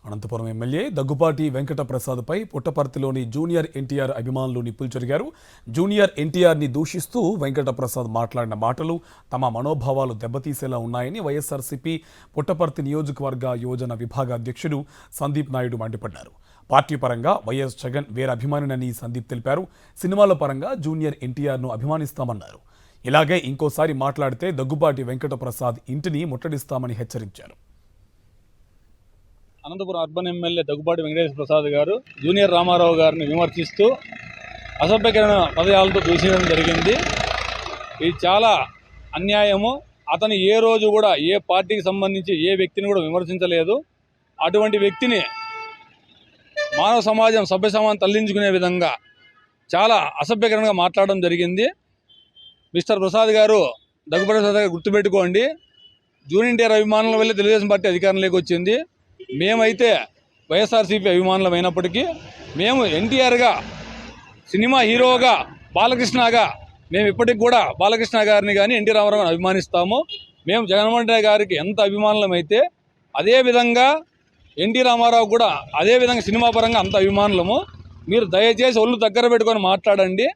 Anantapuram MLA Daggubati Venkata ప్రసాద్పై పుట్టపర్తిలోని junior NTR అభిమానులు నిప్పులు చెరిగారు. Junior ఎన్టీఆర్ని దూషిస్తూ వెంకట ప్రసాద్ మాట్లాడిన మాటలు తమ మనోభావాలు దెబ్బతీసేలా ఉన్నాయని వైఎస్ఆర్సీపీ పుట్టపర్తి నియోజకవర్గ యోజన విభాగ అధ్యక్షుడు సందీప్ నాయుడు మండిపడ్డారు. పార్టీ పరంగా వైఎస్ జగన్ వేరే అభిమానినని సందీప్ తెలిపారు. సినిమాల పరంగా జూనియర్ ఎన్టీఆర్ను అభిమానిస్తామన్నారు. ఇలాగే ఇంకోసారి మాట్లాడితే దగ్గుపాటి వెంకట ప్రసాద్ ఇంటిని ముట్టడిస్తామని హెచ్చరించారు. అనంతపురం అర్బన్ ఎమ్మెల్యే దగ్గుపాటి వెంకటేశ్వర ప్రసాద్ గారు జూనియర్ రామారావు గారిని విమర్శిస్తూ అసభ్యకరణ పదయాలతో దూషించడం జరిగింది. ఇది చాలా అన్యాయము. అతను ఏ రోజు కూడా ఏ పార్టీకి సంబంధించి ఏ వ్యక్తిని కూడా విమర్శించలేదు. అటువంటి వ్యక్తిని మానవ సమాజం సభ్య సమాజం తరలించుకునే విధంగా చాలా అసభ్యకరంగా మాట్లాడడం జరిగింది. మిస్టర్ ప్రసాద్ గారు, దగ్గుపాటి ప్రసాద్ గారు గుర్తుపెట్టుకోండి, జూనియర్ ఎన్టీఆర్ అభిమానుల వల్లే తెలుగుదేశం పార్టీ అధికారంలోకి వచ్చింది. మేమైతే వైఎస్ఆర్సీపీ అభిమానులం అయినప్పటికీ మేము ఎన్టీఆర్గా, సినిమా హీరోగా, బాలకృష్ణగా మేము ఇప్పటికి కూడా బాలకృష్ణ గారిని కానీ ఎన్టీ రామారావు గారిని అభిమానిస్తాము. మేము జగన్మోహన్ రెడ్డి గారికి ఎంత అభిమానులం అయితే అదేవిధంగా ఎన్టీ రామారావు కూడా అదేవిధంగా సినిమా పరంగా అంత అభిమానులము. మీరు దయచేసి ఒళ్ళు దగ్గర పెట్టుకొని మాట్లాడండి.